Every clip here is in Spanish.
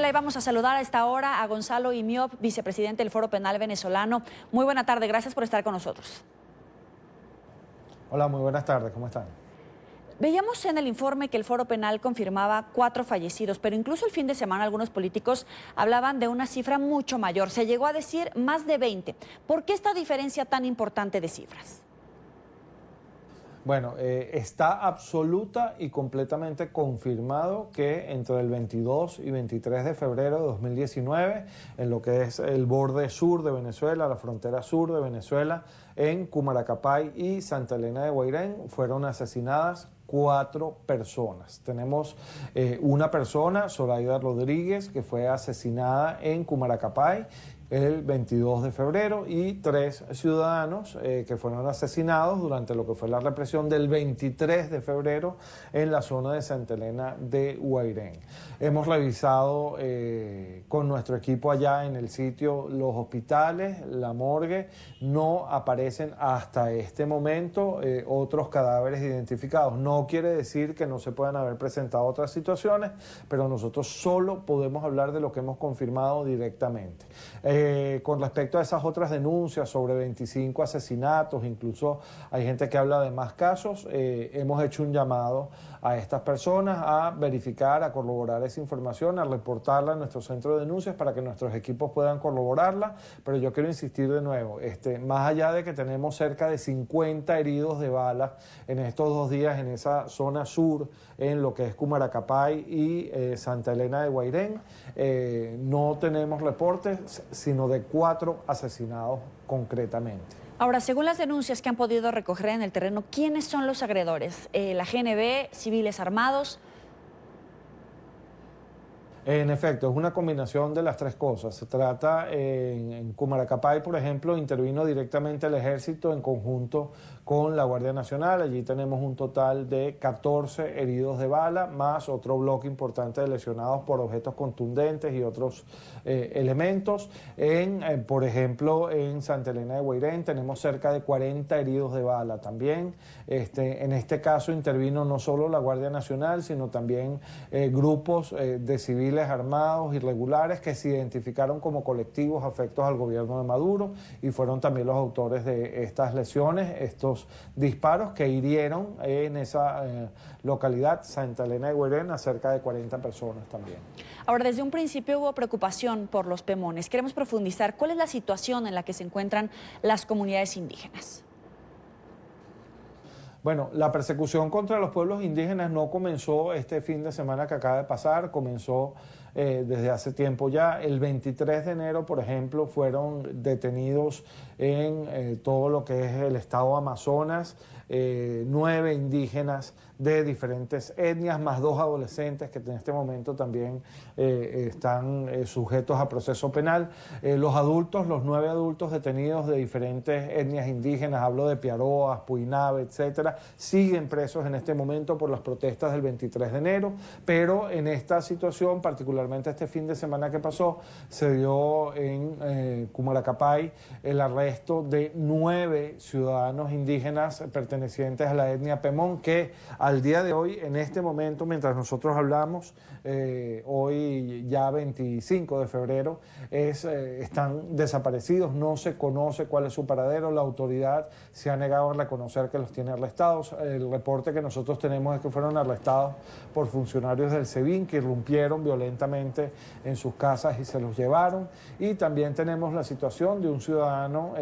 Ángela, y vamos a saludar a esta hora a Gonzalo Imiop, vicepresidente del Foro Penal Venezolano. Muy buena tarde, gracias por estar con nosotros. Hola, muy buenas tardes, ¿cómo están? Veíamos en el informe que el Foro Penal confirmaba 4 fallecidos, pero incluso el fin de semana algunos políticos hablaban de una cifra mucho mayor. Se llegó a decir más de 20. ¿Por qué esta diferencia tan importante de cifras? Bueno, está absoluta y completamente confirmado que entre el 22 y 23 de febrero de 2019, en lo que es el borde sur de Venezuela, la frontera sur de Venezuela, en Cumaracapay y Santa Elena de Guairén, fueron asesinadas 4 personas. Tenemos una persona, Zoraida Rodríguez, que fue asesinada en Cumaracapay el 22 de febrero y 3 ciudadanos que fueron asesinados durante lo que fue la represión del 23 de febrero en la zona de Santa Elena de Guairén. Hemos revisado con nuestro equipo allá en el sitio los hospitales, la morgue, no aparecen hasta este momento otros cadáveres identificados. No quiere decir que no se puedan haber presentado otras situaciones, pero nosotros solo podemos hablar de lo que hemos confirmado directamente. Con respecto a esas otras denuncias sobre 25 asesinatos, incluso hay gente que habla de más casos, hemos hecho un llamado a estas personas a verificar, a corroborar esa información, a reportarla a nuestro centro de denuncias para que nuestros equipos puedan corroborarla, pero yo quiero insistir de nuevo, más allá de que tenemos cerca de 50 heridos de bala en estos 2 días en esa zona sur, en lo que es Cumaracapay y Santa Elena de Guairén, no tenemos reportes, sino de 4 asesinados concretamente. Ahora, según las denuncias que han podido recoger en el terreno, ¿quiénes son los agredores? ¿La GNB, civiles armados? En efecto, es una combinación de las 3 cosas. Se trata, en Cumaracapay, por ejemplo, intervino directamente el Ejército en conjunto con la Guardia Nacional. Allí tenemos un total de 14 heridos de bala, más otro bloque importante de lesionados por objetos contundentes y otros elementos. Por ejemplo, en Santa Elena de Guairén tenemos cerca de 40 heridos de bala también. En este caso intervino no solo la Guardia Nacional, sino también grupos de civiles armados irregulares que se identificaron como colectivos afectos al gobierno de Maduro y fueron también los autores de estas lesiones, estos disparos que hirieron en esa localidad, Santa Elena de Guairén, a cerca de 40 personas también. Ahora, desde un principio hubo preocupación por los Pemones. Queremos profundizar. ¿Cuál es la situación en la que se encuentran las comunidades indígenas? Bueno, la persecución contra los pueblos indígenas no comenzó este fin de semana que acaba de pasar, comenzó desde hace tiempo ya. El 23 de enero, por ejemplo, fueron detenidos en todo lo que es el estado Amazonas, 9 indígenas de diferentes etnias, más 2 adolescentes que en este momento también están sujetos a proceso penal. Los adultos, los 9 adultos detenidos de diferentes etnias indígenas, hablo de Piaroas, Puinave, etcétera, siguen presos en este momento por las protestas del 23 de enero, pero en esta situación, particularmente este fin de semana que pasó, se dio en Cumaracapay el arresto de 9 ciudadanos indígenas pertenecientes a la etnia Pemón que al día de hoy, en este momento, mientras nosotros hablamos, hoy ya 25 de febrero, están desaparecidos, no se conoce cuál es su paradero, la autoridad se ha negado a reconocer que los tiene arrestados. El reporte que nosotros tenemos es que fueron arrestados por funcionarios del SEBIN que irrumpieron violentamente en sus casas y se los llevaron. Y también tenemos la situación de un ciudadano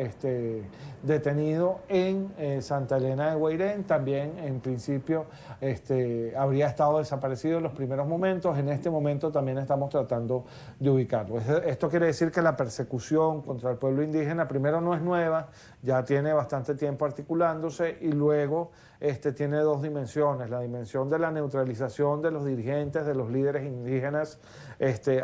detenido en Santa Elena de Guairén, también en principio habría estado desaparecido en los primeros momentos, en este momento también estamos tratando de ubicarlo. Esto quiere decir que la persecución contra el pueblo indígena primero no es nueva, ya tiene bastante tiempo articulándose y luego tiene 2 dimensiones, la dimensión de la neutralización de los dirigentes, de los líderes indígenas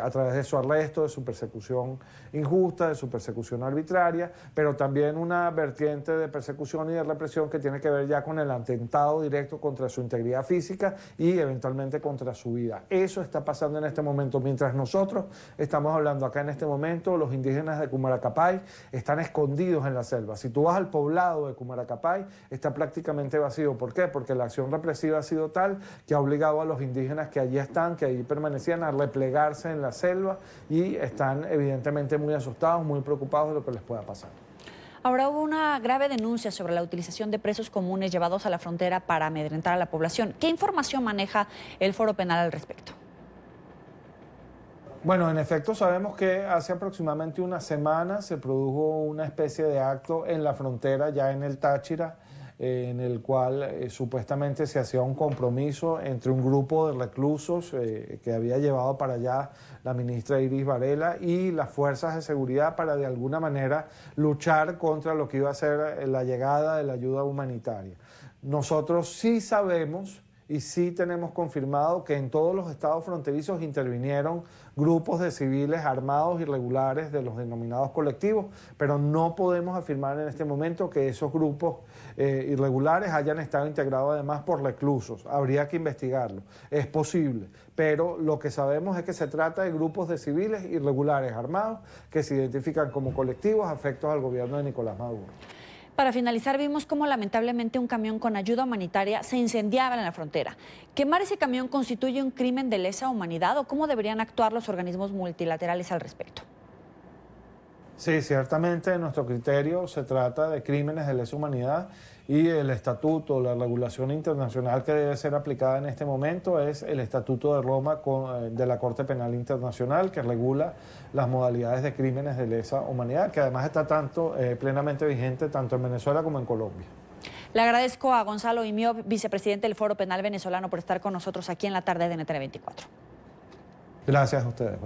a través de su arresto, de su persecución injusta, de su persecución arbitraria, pero también una vertiente de persecución y de represión que tiene que ver ya con el atentado directo contra su integridad física y eventualmente contra su vida. Eso está pasando en este momento. Mientras nosotros estamos hablando acá en este momento, los indígenas de Cumaracapay están escondidos en la selva. Si tú vas al poblado de Cumaracapay, está prácticamente vacío. motivo. ¿Por qué? Porque la acción represiva ha sido tal que ha obligado a los indígenas que allí están, que allí permanecían, a replegarse en la selva y están evidentemente muy asustados, muy preocupados de lo que les pueda pasar. Ahora hubo una grave denuncia sobre la utilización de presos comunes llevados a la frontera para amedrentar a la población. ¿Qué información maneja el Foro Penal al respecto? Bueno, en efecto sabemos que hace aproximadamente una semana se produjo una especie de acto en la frontera, ya en el Táchira, en el cual supuestamente se hacía un compromiso entre un grupo de reclusos que había llevado para allá la ministra Iris Varela y las fuerzas de seguridad para de alguna manera luchar contra lo que iba a ser la llegada de la ayuda humanitaria. Nosotros sí sabemos y sí tenemos confirmado que en todos los estados fronterizos intervinieron grupos de civiles armados irregulares de los denominados colectivos, pero no podemos afirmar en este momento que esos grupos irregulares hayan estado integrados además por reclusos. Habría que investigarlo. Es posible, pero lo que sabemos es que se trata de grupos de civiles irregulares armados que se identifican como colectivos afectos al gobierno de Nicolás Maduro. Para finalizar, vimos cómo lamentablemente un camión con ayuda humanitaria se incendiaba en la frontera. ¿Quemar ese camión constituye un crimen de lesa humanidad o cómo deberían actuar los organismos multilaterales al respecto? Sí, ciertamente en nuestro criterio se trata de crímenes de lesa humanidad y el estatuto, la regulación internacional que debe ser aplicada en este momento es el Estatuto de Roma de la Corte Penal Internacional que regula las modalidades de crímenes de lesa humanidad, que además está plenamente vigente tanto en Venezuela como en Colombia. Le agradezco a Gonzalo Imío, vicepresidente del Foro Penal Venezolano, por estar con nosotros aquí en la tarde de NTN 24. Gracias a ustedes.